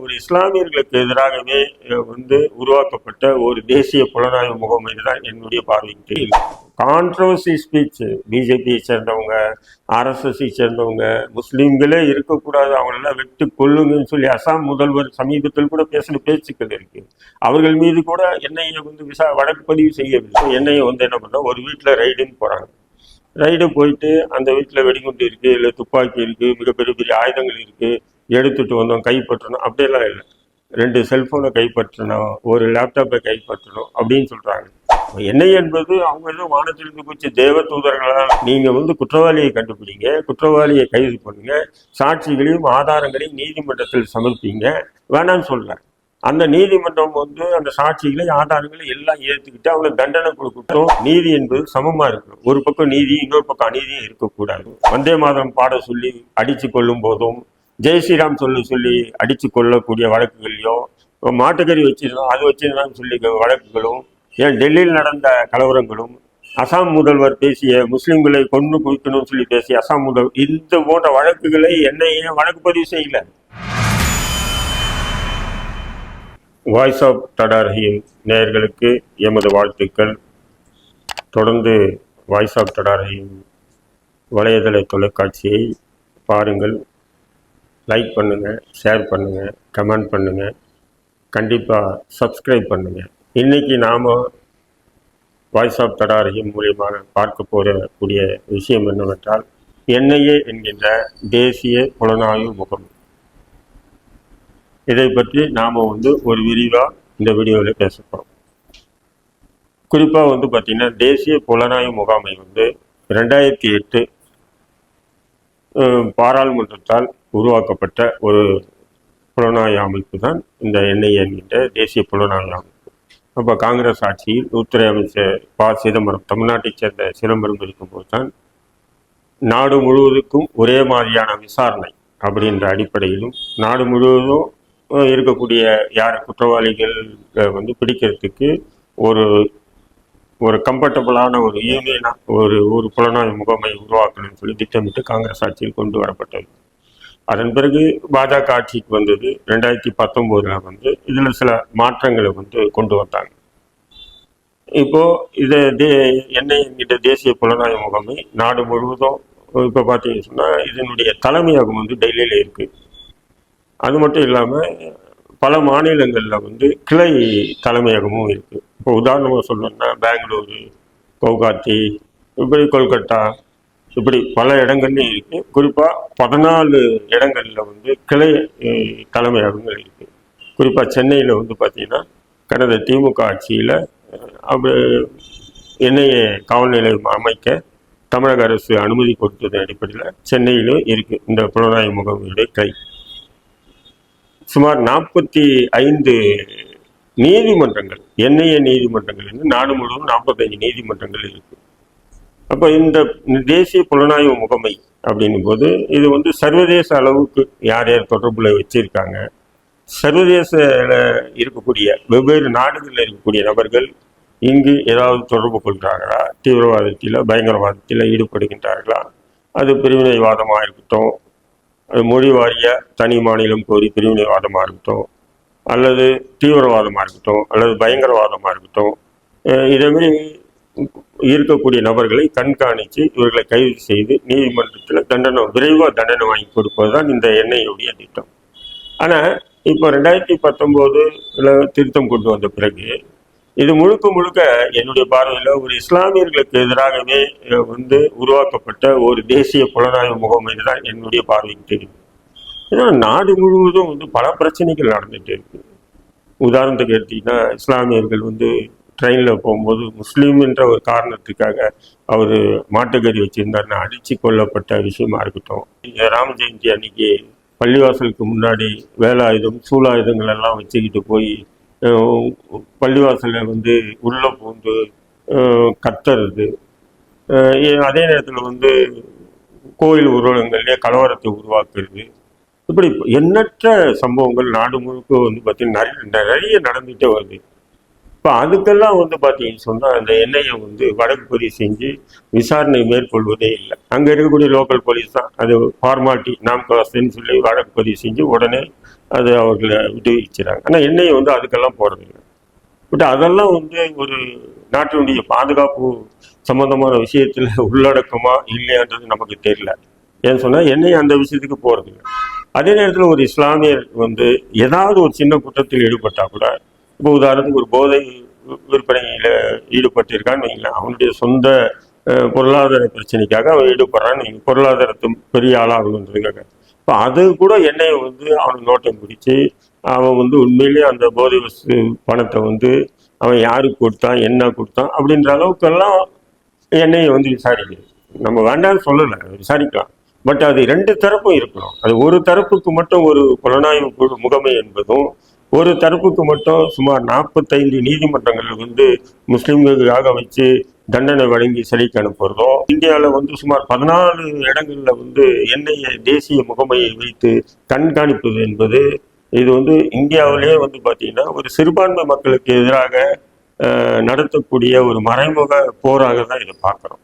ஒரு இஸ்லாமியர்களுக்கு எதிராகவே உருவாக்கப்பட்ட ஒரு தேசிய புலனாய்வு முகாம் தான் என்னுடைய பார்வைக்கு. கான்ட்ரவர்சி ஸ்பீச், பிஜேபியை சேர்ந்தவங்க, ஆர்எஸ்எஸ்ஐ சேர்ந்தவங்க, முஸ்லீம்களே இருக்கக்கூடாது, அவங்களெல்லாம் வெட்டு கொள்ளுங்கன்னு சொல்லி அசாம் முதல்வர் சமீபத்தில் கூட பேசின பேச்சுக்கள் இருக்கு. அவர்கள் மீது கூட என்ஐஏ வழக்கு பதிவு செய்யவில்லை. என்ஐஏ என்ன பண்ண, ஒரு வீட்டில் ரைடுன்னு போறாங்க. ரைடு போயிட்டு அந்த வீட்டில் வெடிகுண்டு இருக்கு, இல்லை துப்பாக்கி இருக்கு, மிகப்பெரிய பெரிய ஆயுதங்கள் இருக்கு, எடுத்துட்டு வந்தோம், கைப்பற்றணும், அப்படியெல்லாம் இல்லை. 2 செல்போனை கைப்பற்றணும், ஒரு லேப்டாப்பை கைப்பற்றணும் அப்படின்னு சொல்றாங்க. என்ன என்பது அவங்க எதுவும் வானத்திலிருந்து போச்சு தேவ தூதர்களால். நீங்க குற்றவாளியை கண்டுபிடிங்க, குற்றவாளியை கைது பண்ணுங்க, சாட்சிகளையும் ஆதாரங்களையும் நீதிமன்றத்தில் சமர்ப்பிங்க, வேணான்னு சொல்றாங்க. அந்த நீதிமன்றம் அந்த சாட்சிகளை ஆதாரங்களை எல்லாம் ஏற்றுக்கிட்டு அவங்களுக்கு தண்டனை கொடுக்கட்டும். நீதி என்பது சமமா இருக்கணும். ஒரு பக்கம் நீதி, இன்னொரு பக்கம் அநீதியும் இருக்கக்கூடாது. வந்தே மாதரம் பாட சொல்லி அடிச்சு கொள்ளும் போதும், ஜெய் ஸ்ரீராம் சொல்லி அடிச்சு கொள்ளக்கூடிய வழக்குகளையும், மாட்டுக்கறி வச்சிருந்தோம் அது வச்சிருந்தான்னு சொல்லி வழக்குகளும், ஏன் டெல்லியில் நடந்த கலவரங்களும், அசாம் முதல்வர் பேசிய முஸ்லிம்களை கொண்டு குவிக்கணும்னு சொல்லி பேசிய அசாம் முதல்வர், இந்த போன்ற வழக்குகளை என்ஐஏ வழக்கு பதிவு செய்யல. வாய்ஸ் ஆஃப் தடார் ரஹீம் நேயர்களுக்கு எமது வாழ்த்துக்கள். தொடர்ந்து வாய்ஸ் ஆஃப் தடார் ரஹீம் வலைதள தொலைக்காட்சியை பாருங்கள், லைக் பண்ணுங்கள், ஷேர் பண்ணுங்கள், கமெண்ட் பண்ணுங்கள், கண்டிப்பாக சப்ஸ்கிரைப் பண்ணுங்கள். இன்றைக்கி நாம் வாய்ஸ் ஆஃப் தடார் ரஹீம் மூலியமாக பார்க்க போகக்கூடிய விஷயம் என்னவென்றால், என்ஐஏ என்கின்ற தேசிய புலனாய்வு முகமை. இதை பற்றி நாம் ஒரு விரிவாக இந்த வீடியோவில் பேச போகிறோம். குறிப்பாக பார்த்தீங்கன்னா, தேசிய புலனாய்வு முகாமை 2008 பாராளுமன்றத்தால் உருவாக்கப்பட்ட ஒரு புலனாய்வு அமைப்பு தான் இந்த என்ஐஏ என்கின்ற தேசிய புலனாய்வு அமைப்பு. அப்போ காங்கிரஸ் ஆட்சியில் உள்துறை அமைச்சர் ப. சிதம்பரம், தமிழ்நாட்டைச் சேர்ந்த சிதம்பரம் இருக்கும்போது தான் நாடு முழுவதுக்கும் ஒரே மாதிரியான விசாரணை அப்படின்ற அடிப்படையிலும், நாடு முழுவதும் இருக்கக்கூடிய யார் குற்றவாளிகள் பிடிக்கிறதுக்கு ஒரு ஒரு கம்ஃபர்டபுளான ஒரு யூனியனாக ஒரு புலனாய்வு முகாமை உருவாக்கணும்னு சொல்லி திட்டமிட்டு காங்கிரஸ் ஆட்சியில் கொண்டு வரப்பட்டது. அதன் பிறகு பாஜக ஆட்சிக்கு வந்தது. 2019 இதில் சில மாற்றங்களை கொண்டு வந்தாங்க. இப்போ இதை என்கிட்ட தேசிய புலனாய்வு முகாமை நாடு முழுவதும் இப்போ பார்த்தீங்கன்னு சொன்னால் இதனுடைய தலைமையகம் டெல்லியில் இருக்குது. அது மட்டும் இல்லாமல் பல மாநிலங்களில் கிளை தலைமையகமும் இருக்குது. இப்போ உதாரணமாக சொல்லணும்னா பெங்களூரு, கவுகாத்தி, இப்படி கொல்கத்தா, இப்படி பல இடங்கள்லையும் இருக்குது. குறிப்பாக 14 இடங்களில் கிளை தலைமையகங்கள் இருக்குது. குறிப்பாக சென்னையில் பார்த்தீங்கன்னா கடந்த திமுக ஆட்சியில் என்ஐஏ காவல் நிலையம் அமைக்க தமிழக அரசு அனுமதி கொடுத்ததன் அடிப்படையில் சென்னையிலும் இருக்குது இந்த புலனாய்வு முகாமையுடைய கிளை. சுமார் 45 நீதிமன்றங்கள், என்ஐஏ நீதிமன்றங்கள் நாடு முழுவதும் 45 நீதிமன்றங்கள் இருக்கு. அப்போ இந்த தேசிய புலனாய்வு முகமை அப்படின்னும் போது இது சர்வதேச அளவுக்கு யார் யார் தொடர்புல வச்சிருக்காங்க, சர்வதேச இருக்கக்கூடிய வெவ்வேறு நாடுகளில் இருக்கக்கூடிய நபர்கள் இங்கு ஏதாவது தொடர்பு கொள்கிறார்களா, தீவிரவாதத்தில் பயங்கரவாதத்தில் ஈடுபடுகின்றார்களா, அது பிரிவினைவாதமாக இருக்கட்டும், அது மொழி வாரிய தனி மாநிலம் கோரி பிரிவினைவாதமாக இருக்கட்டும், அல்லது தீவிரவாதமாக இருக்கட்டும், அல்லது பயங்கரவாதமாக இருக்கட்டும், இதேமாரி இருக்கக்கூடிய நபர்களை கண்காணித்து இவர்களை கைது செய்து நீதிமன்றத்தில் விரைவாக தண்டனை வாங்கி கொடுப்பது தான் இந்த என்ஐஏவுடைய திட்டம். ஆனால் இப்போ 2019 திருத்தம் கொண்டு வந்த பிறகு இது முழுக்க என்னுடைய பார்வையில் ஒரு இஸ்லாமியர்களுக்கு எதிராகவே உருவாக்கப்பட்ட ஒரு தேசிய புலனாய்வு முகாமை தான் என்னுடைய பார்வைக்கு தெரியும். ஏன்னா நாடு முழுவதும் பல பிரச்சனைகள் நடந்துட்டு இருக்கு. உதாரணத்துக்கு எடுத்தீங்கன்னா, இஸ்லாமியர்கள் ட்ரெயினில் போகும்போது முஸ்லீம் என்ற ஒரு காரணத்துக்காக அவர் மாட்டுக்கறி வச்சிருந்தாருன்னா அடித்து கொல்லப்பட்ட விஷயமா இருக்கட்டும், ராம ஜெயந்தி அன்னைக்கு பள்ளிவாசலுக்கு முன்னாடி வேலாயுதம் சூலாயுதங்கள் எல்லாம் வச்சுக்கிட்டு போய் பள்ளிவாசலில் உள்ளே பூந்து கத்துறது, அதே நேரத்தில் கோயில் ஊர்வலங்கள்லேயே கலவரத்தை உருவாக்குறது, இப்படி எண்ணற்ற சம்பவங்கள் நாடு முழுக்க பார்த்தீங்கன்னா நிறைய நடந்துகிட்டே வருது. இப்போ அதுக்கெல்லாம் பார்த்தீங்கன்னு சொன்னால் அந்த என்ஐஏ வழக்கு பதிவு செஞ்சு விசாரணை மேற்கொள்வதே இல்லை. அங்கே இருக்கக்கூடிய லோக்கல் போலீஸ் தான் அது ஃபார்மாலிட்டி நாம் காசுன்னு சொல்லி வழக்கு பதிவு செஞ்சு உடனே அது அவர்களை விடுவிக்கிறாங்க. ஆனால் எண்ணெயை வந்து அதுக்கெல்லாம் போகிறதில்லை. பட் அதெல்லாம் வந்து ஒரு நாட்டினுடைய பாதுகாப்பு சம்பந்தமான விஷயத்தில் உள்ளடக்கமா இல்லையான்றது நமக்கு தெரியல. ஏன்னு சொன்னால் எண்ணெய் அந்த விஷயத்துக்கு போகிறதில்லை. அதே நேரத்தில் ஒரு இஸ்லாமியர் வந்து ஏதாவது ஒரு சின்ன குற்றத்தில் ஈடுபட்டால் கூட, இப்போ உதாரணத்துக்கு ஒரு போதை விற்பனையில் ஈடுபட்டிருக்கான்னு வைங்களேன், அவனுடைய சொந்த பொருளாதார பிரச்சனைக்காக அவன் ஈடுபடுறான்னு வைங்க, பொருளாதாரத்தை பெரிய ஆளாகணுன்றதுக்காக. இப்போ அது கூட எண்ணெயை வந்து அவனுக்கு நோட்டம் பிடிச்சி அவன் வந்து உண்மையிலேயே அந்த போதை வஸ்து பணத்தை வந்து அவன் யாருக்கு கொடுத்தான், என்ன கொடுத்தான் அப்படின்ற அளவுக்கெல்லாம் எண்ணெயை வந்து விசாரிக்கிறது. நம்ம வேண்டாம்னு சொல்லலை, விசாரிக்கலாம். பட் அது ரெண்டு தரப்பும் இருக்கணும். அது ஒரு தரப்புக்கு மட்டும் ஒரு புலனாய்வு குழு முகமை என்பதும், ஒரு தரப்புக்கு மட்டும் சுமார் 45 நீதிமன்றங்கள் வந்து முஸ்லிம்களுக்காக வச்சு தண்டனை வழங்கி சிறைக்கு அனுப்புறதும், இந்தியாவில் வந்து சுமார் 14 இடங்களில் வந்து எண்ணெயை தேசிய முகமையை வைத்து கண்காணிப்பது என்பது, இது வந்து இந்தியாவிலேயே வந்து பார்த்தீங்கன்னா ஒரு சிறுபான்மை மக்களுக்கு எதிராக நடத்தக்கூடிய ஒரு மறைமுக போராக தான் இதை பார்க்குறோம்.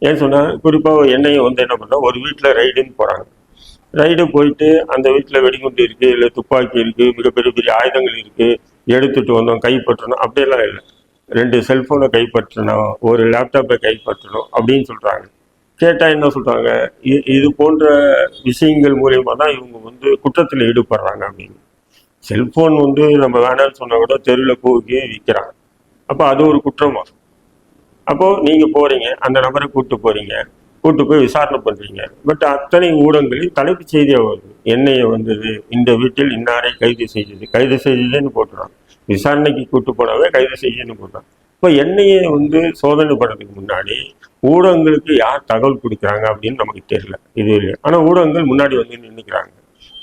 ஏன்னு சொன்னால், குறிப்பாக எண்ணெயை வந்து என்ன பண்ணால், ஒரு வீட்டில் ரைடுன்னு போகிறாங்க. ரைடு போயிட்டு அந்த வீட்டில் வெடிகுண்டு இருக்குது, இல்லை துப்பாக்கி இருக்குது, மிகப்பெரிய பெரிய ஆயுதங்கள் இருக்குது, எடுத்துகிட்டு வந்தோம், கைப்பற்றணும் அப்படியெல்லாம் இல்லை. 2 செல்ஃபோனை கைப்பற்றணும், ஒரு லேப்டாப்பை கைப்பற்றணும் அப்படின்னு சொல்கிறாங்க. கேட்டால் என்ன சொல்கிறாங்க, இது போன்ற விஷயங்கள் மூலியமாக தான் இவங்க வந்து குற்றத்தில் ஈடுபடுறாங்க அப்படின்னு. செல்ஃபோன் வந்து நம்ம வேணாம்னு சொன்னால் கூட தெருவில் போக்கி விற்கிறாங்க. அப்போ அது ஒரு குற்றமா? அப்போது நீங்கள் போகிறீங்க, அந்த நபரை கூப்பிட்டு போய் விசாரணை பண்ணுறீங்க. பட் அத்தனை ஊடகங்களில் தலைப்புச் செய்தியாக வருது, எண்ணெயை வந்தது, இந்த வீட்டில் இன்னாரை கைது செய்ததுன்னு போட்டுறாங்க. விசாரணைக்கு கூட்டு போனவே கைது செய்யன்னு போட்டாங்க. இப்போ எண்ணெயை வந்து சோதனை பண்ணுறதுக்கு முன்னாடி ஊடகங்களுக்கு யார் தகவல் கொடுக்குறாங்க அப்படின்னு நமக்கு தெரியல, இது இல்லை. ஆனால் ஊடகங்கள் முன்னாடி வந்து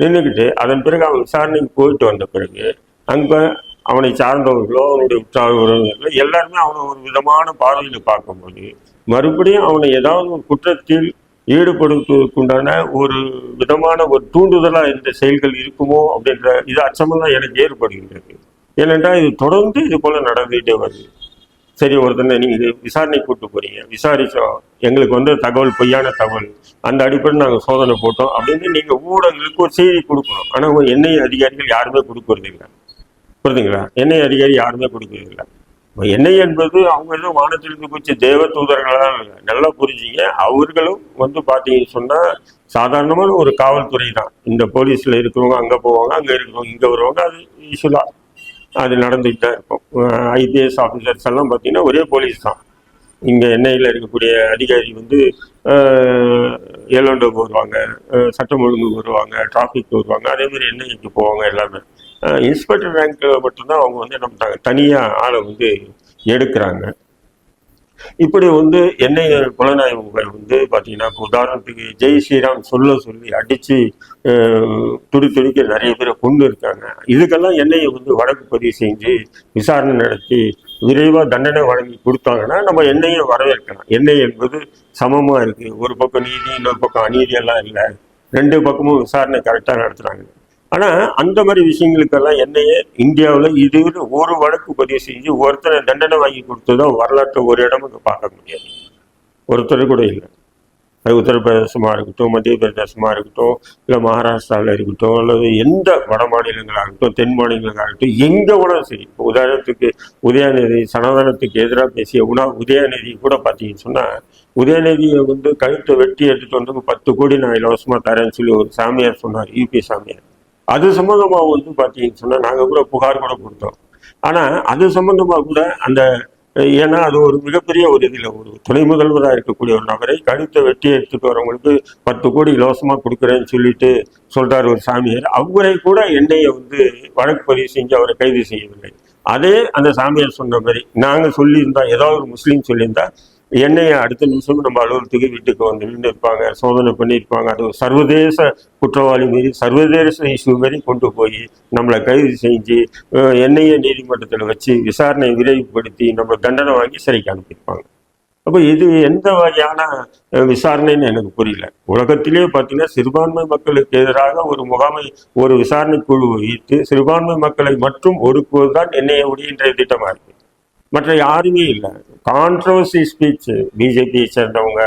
நின்றுக்கிட்டு அதன் பிறகு அவன் விசாரணைக்கு போயிட்டு வந்த பிறகு அங்கே அவனை சார்ந்தவர்களோ அவனுடைய உற்றார் உறவினர்களோ எல்லாருமே அவனை ஒரு விதமான பார்வையில் பார்க்கும்போது, மறுபடியும் அவனை ஏதாவது ஒரு குற்றத்தில் ஈடுபடுத்துவதற்குண்டான ஒரு விதமான ஒரு தூண்டுதலாக இந்த செயல்கள் இருக்குமோ அப்படின்ற இது அச்சமெல்லாம் எனக்கு ஏற்படுகின்றது. ஏனென்றால் இது தொடர்ந்து இது போல நடந்துகிட்டே வருது. சரி, ஒருத்தனை நீங்கள் விசாரணை கூட்டு போறீங்க, விசாரிச்சோம், எங்களுக்கு வந்து தகவல் பொய்யான தகவல், அந்த அடிப்படையில் நாங்கள் சோதனை போட்டோம் அப்படின்னு நீங்கள் ஊடகங்களுக்கு ஒரு செய்தி கொடுக்கணும். ஆனால் எண்ணெய் அதிகாரிகள் யாருமே கொடுக்கறது இல்லை. புரியுதுங்களா? எண்ணெய் அதிகாரி யாருமே கொடுக்கறது இல்லை. எண்ணெய் என்பது அவங்க எதுவும் வானத்திலிருந்து குறிச்ச தேவ தூதர்களாக நல்லா புரிஞ்சுங்க. அவர்களும் வந்து பார்த்தீங்கன்னு சொன்னால் சாதாரணமான ஒரு காவல்துறை தான். இந்த போலீஸில் இருக்கிறவங்க அங்கே போவாங்க, அங்கே இருக்கிறவங்க இங்கே வருவாங்க, அது யூஸ்வலாக அது நடந்துகிட்டு தான் இருக்கும். ஐபிஎஸ் ஆஃபீஸர்ஸ் எல்லாம் பார்த்தீங்கன்னா ஒரே போலீஸ் தான். இங்கே எண்ணெயில் இருக்கக்கூடிய அதிகாரி வந்து எல்லோண்டோக்கு வருவாங்க, சட்டம் ஒழுங்குக்கு வருவாங்க, டிராஃபிக் வருவாங்க, அதேமாதிரி எண்ணெய்க்கு போவாங்க. எல்லாமே இன்ஸ்பெக்டர் ரேங்க்கில் மட்டும்தான் அவங்க வந்து என்ன பண்ணுறாங்க, தனியாக ஆளை வந்து எடுக்கிறாங்க. இப்படி வந்து எண்ணெய் புலனாய்வுகள் வந்து பார்த்தீங்கன்னா, உதாரணத்துக்கு ஜெய் ஸ்ரீராம் சொல்லி அடித்து துடிக்க நிறைய பேரை கொண்டு இருக்காங்க. இதுக்கெல்லாம் எண்ணெயை வந்து வழக்கு பதிவு செஞ்சு விசாரணை நடத்தி விரைவாக தண்டனை வழங்கி கொடுத்தாங்கன்னா நம்ம எண்ணெயை வரவேற்கலாம். எண்ணெய் என்பது சமமாக இருக்குது, ஒரு பக்கம் நீதி இன்னொரு பக்கம் அநீதியெல்லாம் இல்லை, 2 பக்கமும் விசாரணை கரெக்டாக நடத்துகிறாங்க. ஆனால் அந்த மாதிரி விஷயங்களுக்கெல்லாம் எண்ணெயை இந்தியாவில் இது ஒரு வழக்கு பதிவு செஞ்சு ஒருத்தரை தண்டனை வாங்கி கொடுத்ததோ வரலாற்றை ஒரு இடமும் பார்க்க முடியாது, ஒருத்தர் கூட இல்லை. அது உத்தரப்பிரதேசமாக இருக்கட்டும், மத்திய பிரதேசமாக இருக்கட்டும், இல்லை மகாராஷ்டிராவில் இருக்கட்டும், அல்லது எந்த வட மாநிலங்களாக இருக்கட்டும், தென் மாநிலங்களாக இருக்கட்டும், எங்கே கூட சரி. இப்போ உதாரணத்துக்கு உதயநிதி சனாதனத்துக்கு எதிராக பேசிய உதயநிதி கூட பார்த்தீங்கன்னு சொன்னால், உதயநிதியை வந்து கழுத்தை வெட்டி எடுத்துகிட்டு வந்து 10 கோடி நான் இலவசமாக தரேன்னு சொல்லி ஒரு சாமியார் சொன்னார், யூபி சாமியார். அது சம்மந்தமாக வந்து பார்த்தீங்கன்னு சொன்னால் நாங்கள் கூட புகார் கூட கொடுத்தோம். ஆனால் அது சம்மந்தமாக கூட அந்த, ஏன்னா அது ஒரு மிகப்பெரிய ஒரு இதில் ஒரு துணை முதல்வராக இருக்கக்கூடிய ஒரு நபரை கழுத்தை வெட்டி எடுத்துட்டு வரவங்களுக்கு 10 கோடி இலவசமாக கொடுக்குறேன்னு சொல்லிட்டு சொல்கிறார் ஒரு சாமியார். அவரை கூட எண்ணெயை வந்து வழக்கு பதிவு செஞ்சு அவரை கைது செய்யவில்லை. அதே அந்த சாமியார் சொன்ன மாதிரி நாங்கள் சொல்லியிருந்தா, ஏதாவது ஒரு முஸ்லீம் சொல்லியிருந்தா, எண்ணெயை அடுத்த நிமிஷம் நம்ம அலுவலகத்துக்கு வீட்டுக்கு வந்து நின்று இருப்பாங்க, சோதனை பண்ணியிருப்பாங்க. அது ஒரு சர்வதேச குற்றவாளி மாரி, சர்வதேச இஷ்யூ மாரி கொண்டு போய் நம்மளை கைது செஞ்சு எண்ணெயை நீதிமன்றத்தில் வச்சு விசாரணை விரைவுபடுத்தி நம்ம தண்டனை வாங்கி சிறைக்கு அனுப்பியிருப்பாங்க. அப்போ இது எந்த வகையான விசாரணைன்னு எனக்கு புரியல. உலகத்திலே பார்த்தீங்கன்னா சிறுபான்மை மக்களுக்கு எதிராக ஒரு முகாமை, ஒரு விசாரணை குழு வைத்து சிறுபான்மை மக்களை மட்டும் ஒடுக்குவதுதான் எண்ணெயை உடைய இன்றைய திட்டமாக இருக்கு. மற்ற யாருமே இல்லை. கான்ட்ரவர்சி ஸ்பீச், பிஜேபியை சேர்ந்தவங்க,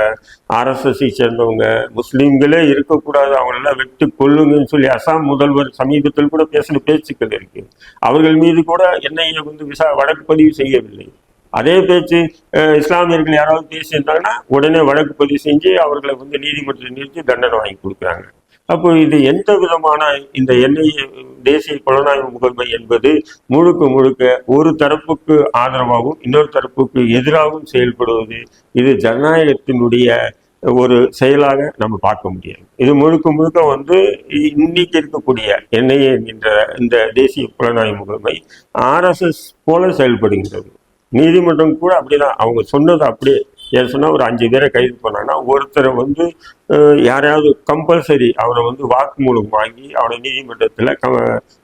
ஆர்எஸ்எஸ்ஐ சேர்ந்தவங்க, முஸ்லீம்களே இருக்கக்கூடாது, அவங்களெல்லாம் வெட்டு கொள்ளுங்கன்னு சொல்லி அசாம் முதல்வர் சமீபத்தில் கூட பேசின பேச்சுக்கள் இருக்கு. அவர்கள் மீது கூட என்ஐஏ வழக்கு பதிவு செய்யவில்லை. அதே பேச்சு இஸ்லாமியர்கள் யாராவது பேசியிருந்தாங்கன்னா உடனே வழக்கு பதிவு செஞ்சு அவர்களை நீதிமன்றத்தில் நிறுத்தி தண்டனை வாங்கி கொடுக்குறாங்க. அப்போ இது எந்த விதமான இந்த என்ஐஏ தேசிய புலனாய்வு முகமை என்பது முழுக்க முழுக்க ஒரு தரப்புக்கு ஆதரவாகவும் இன்னொரு தரப்புக்கு எதிராகவும் செயல்படுவது, இது ஜனநாயகத்தினுடைய ஒரு செயலாக நம்ம பார்க்க முடியாது. இது முழுக்க முழுக்க இன்னைக்கு இருக்கக்கூடிய என்ஐஏ என்கின்ற இந்த தேசிய புலனாய்வு முகமை ஆர்எஸ்எஸ் போல செயல்படுகின்றது. நீதிமன்றம் கூட அப்படிதான், அவங்க சொன்னது அப்படியே. ஏன் சொன்னால் ஒரு 5 பேரை கைது பண்ணாங்கன்னா ஒருத்தரை யாரையாவது கம்பல்சரி அவரை வாக்குமூலம் வாங்கி அவனை நீதிமன்றத்தில்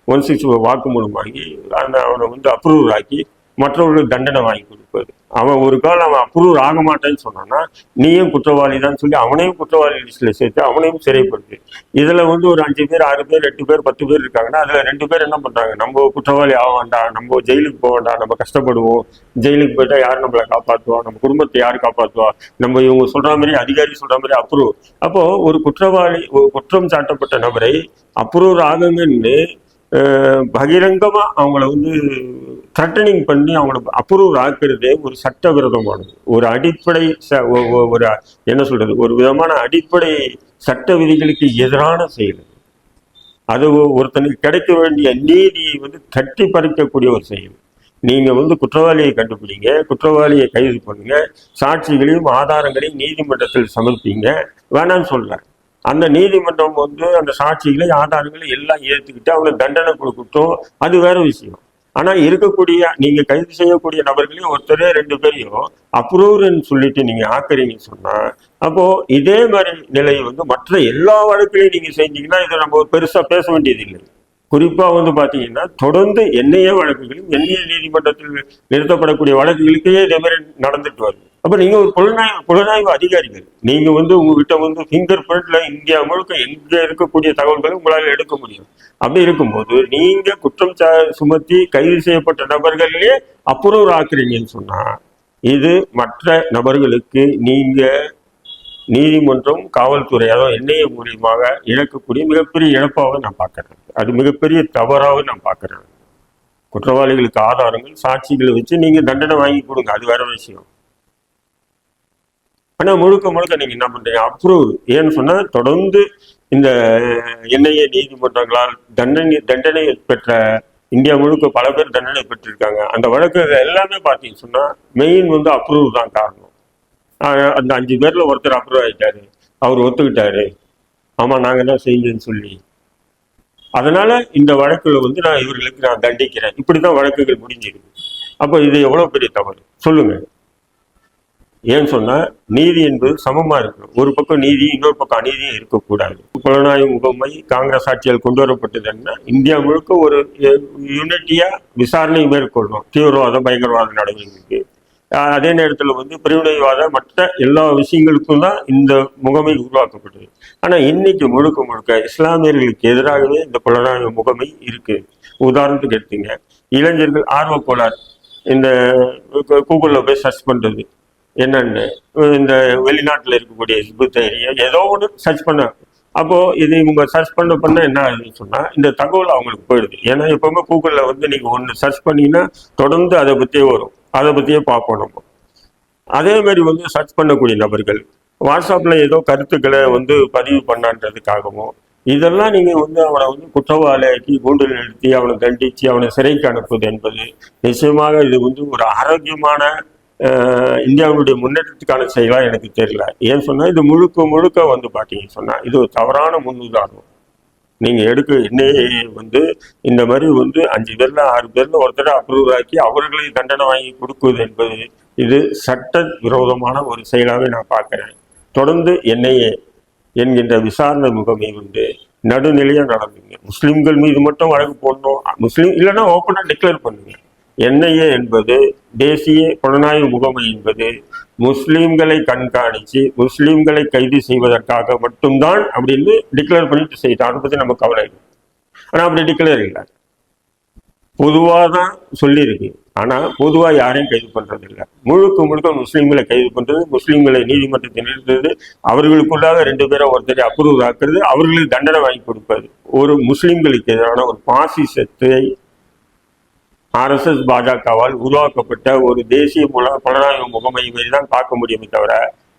164 வாக்குமூலம் வாங்கி அவனை அப்ரூவ் ஆக்கி மற்றவர்களுக்கு தண்டனை வாங்கி கொடுப்பது. அவன் ஒரு கால் அவன் அப்ரூவ் ஆக மாட்டேன்னு சொன்னான்னா நீயும் குற்றவாளி தான் சொல்லி அவனையும் குற்றவாளி லிஸ்ட்ல சேர்த்து அவனையும் சிறைப்படுத்து. இதுல ஒரு 5 பேர் 6 பேர் 8 பேர் 10 பேர் இருக்காங்கன்னா அதுல 2 பேர் என்ன பண்றாங்க, நம்ம குற்றவாளி ஆக வேண்டாம், நம்ம ஜெயிலுக்கு போக வேண்டாம், நம்ம கஷ்டப்படுவோம், ஜெயிலுக்கு போயிட்டா யார் நம்மளை காப்பாற்றுவா, நம்ம குடும்பத்தை யார் காப்பாற்றுவா, நம்ம இவங்க சொல்ற மாதிரி அதிகாரி சொல்ற மாதிரி அப்ரூவ். அப்போ ஒரு குற்றவாளி, குற்றம் சாட்டப்பட்ட நபரை அப்ரூவ் ஆகுங்கன்னு பகிரங்கமா அவங்கள த்ரெட்டனிங் பண்ணி அவங்கள அப்ரூவ் ஆக்குறதே ஒரு சட்டவிரோதமானது. ஒரு அடிப்படை ஒரு என்ன சொல்றது, ஒரு விதமான அடிப்படை சட்ட விதிகளுக்கு எதிரான செயல். அது ஒருத்தனுக்கு கிடைக்க வேண்டிய நீதியை தட்டி பறிக்கக்கூடிய ஒரு செயல். நீங்க குற்றவாளியை கண்டுபிடிங்க, குற்றவாளியை கைது பண்ணுங்க, சாட்சிகளையும் ஆதாரங்களையும் நீதிமன்றத்தில் சமர்ப்பிங்க, வேணான்னு சொல்றேன். அந்த நீதிமன்றம் அந்த சாட்சிகளை ஆதாரங்களை எல்லாம் ஏற்றுக்கிட்டு அவங்க தண்டனை கொடுக்கட்டும், அது வேற விஷயம். ஆனா இருக்கக்கூடிய நீங்க கைது செய்யக்கூடிய நபர்களையும் ஒருத்தர் 2 பேரையும் அப்ரூவ்னு சொல்லிட்டு நீங்க ஆக்குறீங்கன்னு சொன்னா, அப்போ இதே மாதிரி நிலை மற்ற எல்லா வழக்குலையும் நீங்க செஞ்சீங்கன்னா இதை நம்ம பெருசா பேச வேண்டியது இல்லை. குறிப்பா பாத்தீங்கன்னா தொடர்ந்து என்ஐஏ வழக்குகளும் என்ஐஏ நீதிமன்றத்தில் நிறுத்தப்படக்கூடிய வழக்குகளுக்கே இதே மாதிரி நடந்துட்டு வருது. அப்ப நீங்க ஒரு புலனாய்வு அதிகாரிகள், நீங்க உங்ககிட்ட ஃபிங்கர் பிரிண்ட்ல இந்தியா முழுக்க எங்க இருக்கக்கூடிய தகவல்களை உங்களால எடுக்க முடியும். அப்படி இருக்கும்போது நீங்க குற்றம் சுமத்தி கைது செய்யப்பட்ட நபர்களே அப்ரூவ் ஆக்குறீங்கன்னு சொன்னா, இது மற்ற நபர்களுக்கு நீங்க நீதிமன்றம், காவல்துறை, அதாவது என்ஐஏ மூலியமாக இழக்கக்கூடிய மிகப்பெரிய இழப்பாக நான் பார்க்கிறேன். அது மிகப்பெரிய தவறாக நான் பார்க்கிறேன். குற்றவாளிகளுக்கு ஆதாரங்கள், சாட்சிகளை வச்சு நீங்க தண்டனை வாங்கி கொடுங்க, அது வேற விஷயம். ஆனா முழுக்க முழுக்க நீங்க என்ன பண்றீங்க, அப்ரூவ். ஏன்னு சொன்னா தொடர்ந்து இந்த என்ஐஏ நீதிமன்றங்களால் தண்டனை பெற்ற இந்தியா முழுக்க பல பேர் தண்டனை பெற்றிருக்காங்க. அந்த வழக்குகள் எல்லாமே பார்த்தீங்கன்னு சொன்னா மெயின் அப்ரூவ் தான் காரணம். அந்த 5 பேர்ல ஒருத்தர் அப்ரூவ் ஆயிட்டாரு, அவர் ஒத்துக்கிட்டாரு, ஆமா நாங்க தான் செஞ்சேன்னு சொல்லி. அதனால இந்த வழக்குல நான் இவர்களுக்கு நான் தண்டிக்கிறேன், இப்படிதான் வழக்குகள் முடிஞ்சிருக்கு. அப்போ இது எவ்வளவு பெரிய தவறு சொல்லுங்க. ஏன்னு சொன்னா நீதி என்பது சமமா இருக்கணும். ஒரு பக்கம் நீதி, இன்னொரு பக்கம் அநீதியும் இருக்கக்கூடாது. புலனாய்வு முகமை காங்கிரஸ் ஆட்சியால் கொண்டு வரப்பட்டதுன்னா இந்தியா முழுக்க ஒரு யூனிட்டியா விசாரணை மேற்கொள்ளணும் தீவிரவாதம், பயங்கரவாத நடவடிக்கைக்கு. அதே நேரத்தில் பிரிவினைவாத மற்ற எல்லா விஷயங்களுக்கும் தான் இந்த முகமை உருவாக்கப்பட்டது. ஆனா இன்னைக்கு முழுக்க முழுக்க இஸ்லாமியர்களுக்கு எதிராகவே இந்த புலனாய்வு முகமை இருக்கு. உதாரணத்துக்கு எடுத்தீங்க, இளைஞர்கள் ஆர்வ கோளாறு, இந்த கூகுள்ல போய் சர்ச் பண்றது என்னன்னு, இந்த வெளிநாட்டில் இருக்கக்கூடிய ஏதோ ஒன்று சர்ச் பண்ண, அப்போ இது இவங்க சர்ச் பண்ண என்ன ஆகுதுன்னு சொன்னா இந்த தகவல் அவங்களுக்கு போயிடுது. ஏன்னா எப்பவுமே கூகுள்ல நீங்க ஒன்று சர்ச் பண்ணீங்கன்னா தொடர்ந்து அதை பத்தியே வரும், அதை பத்தியே பார்ப்போம் நம்ம. அதே மாதிரி சர்ச் பண்ணக்கூடிய நபர்கள் வாட்ஸ்அப்ல ஏதோ கருத்துக்களை பதிவு பண்ணான்றதுக்காகவும் இதெல்லாம் நீங்க அவனை குற்றவாளியாக்கி கூண்டில் நிறுத்தி அவனை தண்டிச்சு அவனை சிறைக்கு அனுப்புவது என்பது நிச்சயமாக இது ஒரு ஆரோக்கியமான இந்தியாவுடைய முன்னேற்றத்துக்கான செயலா எனக்கு தெரியல. ஏன்னு சொன்னா இது முழுக்க முழுக்க பாத்தீங்கன்னு சொன்னா இது ஒரு தவறான முன்னுதாரணம். நீங்க என்னையே இந்த மாதிரி 5 பேர்ல 6 பேர்ல ஒருத்தரை அப்ரூவ் ஆக்கி அவர்களை தண்டனை வாங்கி கொடுக்குவது என்பது இது சட்ட விரோதமான ஒரு செயலாக நான் பார்க்கிறேன். தொடர்ந்து என்ஐஏ என்கின்ற விசாரணை முகமை நடுநிலையா நடந்துங்க. முஸ்லிம்கள் மீது மட்டும் வழக்கு போடணும், முஸ்லீம் இல்லைன்னா ஓப்பனா டிக்ளேர் பண்ணுங்க. என்ஐஏ என்பது தேசிய புலனாய்வு முகமை என்பது முஸ்லீம்களை கண்காணித்து முஸ்லீம்களை கைது செய்வதற்காக மட்டும்தான் அப்படின்னு டிக்ளேர் பண்ணிட்டு செய்யணும். அதை பற்றி நம்ம கவலை இல்லை. ஆனால் அப்படி டிக்ளேர் இல்லை, பொதுவாக தான் சொல்லியிருக்கு. ஆனால் பொதுவாக யாரையும் கைது பண்ணுறது இல்லை. முழுக்க முழுக்க முஸ்லீம்களை கைது பண்ணுறது, முஸ்லீம்களை நீதிமன்றத்தை நிறுத்துறது, அவர்களுக்குள்ளாக 2 பேரை ஒருத்தரை அப்ரூவ் ஆக்குறது, அவர்களுக்கு தண்டனை வாங்கி கொடுப்பது. ஒரு முஸ்லீம்களுக்கு எதிரான ஒரு பாசிசத்தை RSS பாஜகவால் உருவாக்கப்பட்ட ஒரு தேசிய புலனாய்வு முகமை மாரி தான் பார்க்க முடியுமே தவிர,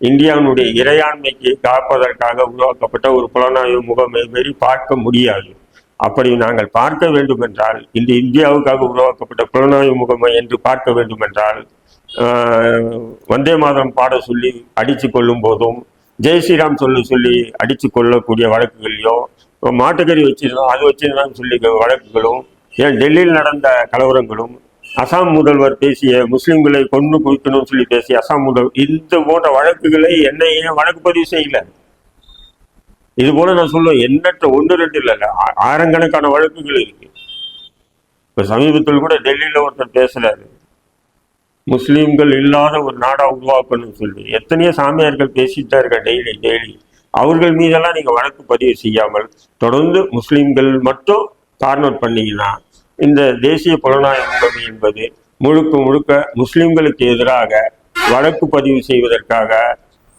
இந்தியாவினுடைய இறையாண்மைக்கு காப்பதற்காக உருவாக்கப்பட்ட ஒரு புலனாய்வு முகமை மாரி பார்க்க முடியாது. அப்படி நாங்கள் பார்க்க வேண்டும் என்றால், இந்த இந்தியாவுக்காக உருவாக்கப்பட்ட புலனாய்வு முகமை என்று பார்க்க வேண்டும் என்றால், வந்தே மாதரம் பாட சொல்லி அடித்து கொள்ளும் போதும், ஜெய் ஸ்ரீராம் சொல்லி அடித்து கொள்ளக்கூடிய வழக்குகளையும், மாட்டுக்கறி வச்சிருந்தோம் அது வச்சிருந்தான்னு சொல்லி வழக்குகளும், ஏன் டெல்லியில் நடந்த கலவரங்களும், அசாம் முதல்வர் பேசிய முஸ்லீம்களை கொண்டு குவிக்கணும்னு சொல்லி பேசிய அசாம் முதல்வர், இந்த போன்ற வழக்குகளை NIA வழக்கு பதிவு செய்யல. இது போல நான் சொல்லுவேன், எண்ணற்ற 1 2 இல்லை, ஆயிரக்கணக்கான வழக்குகள் இருக்கு. இப்ப சமீபத்தில் கூட டெல்லியில ஒருத்தர் பேசுறாரு, முஸ்லீம்கள் இல்லாத ஒரு நாடா உருவாக்கணும்னு சொல்லி. எத்தனையோ சாமியார்கள் பேசிட்டு தான் இருக்க டெய்லி. அவர்கள் மீதெல்லாம் நீங்க வழக்கு பதிவு செய்யாமல் தொடர்ந்து முஸ்லீம்கள் மட்டும் கார்னர் பண்ணீங்கன்னா, இந்த தேசிய புலனாய்வு முகமை என்பது முழுக்க முஸ்லீம்களுக்கு எதிராக வழக்கு பதிவு செய்வதற்காக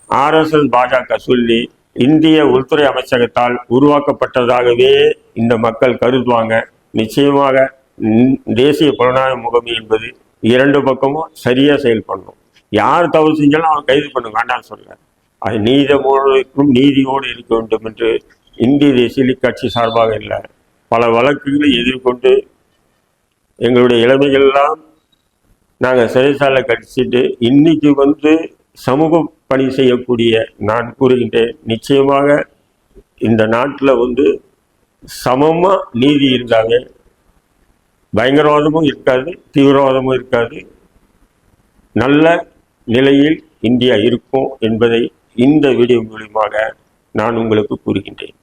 RSS பாஜக சொல்லி இந்திய உள்துறை அமைச்சகத்தால் உருவாக்கப்பட்டதாகவே இந்த மக்கள் கருதுவாங்க. நிச்சயமாக தேசிய புலனாய்வு முகமை என்பது 2 பக்கமும் சரியா செயல்படணும். யார் தவறு செஞ்சாலும் அவன் கைது பண்ண வேண்டாம்னு சொல்ல, அது நீதியோடு இருக்க வேண்டும் என்று இந்திய தேசிய கட்சி சார்பாக இல்லை, பல வழக்குகளை எதிர்கொண்டு எங்களுடைய இளமைகள்லாம் நாங்கள் சிறைச்சாலை கடிச்சிட்டு இன்னைக்கு சமூக பணி செய்யக்கூடிய நான் கூறுகின்றேன், நிச்சயமாக இந்த நாட்டில் சமமாக நீதி இருந்தாங்க, பயங்கரவாதமும் இருக்காது, தீவிரவாதமும் இருக்காது, நல்ல நிலையில் இந்தியா இருக்கும் என்பதை இந்த வீடியோ மூலமாக நான் உங்களுக்கு கூறுகின்றேன்.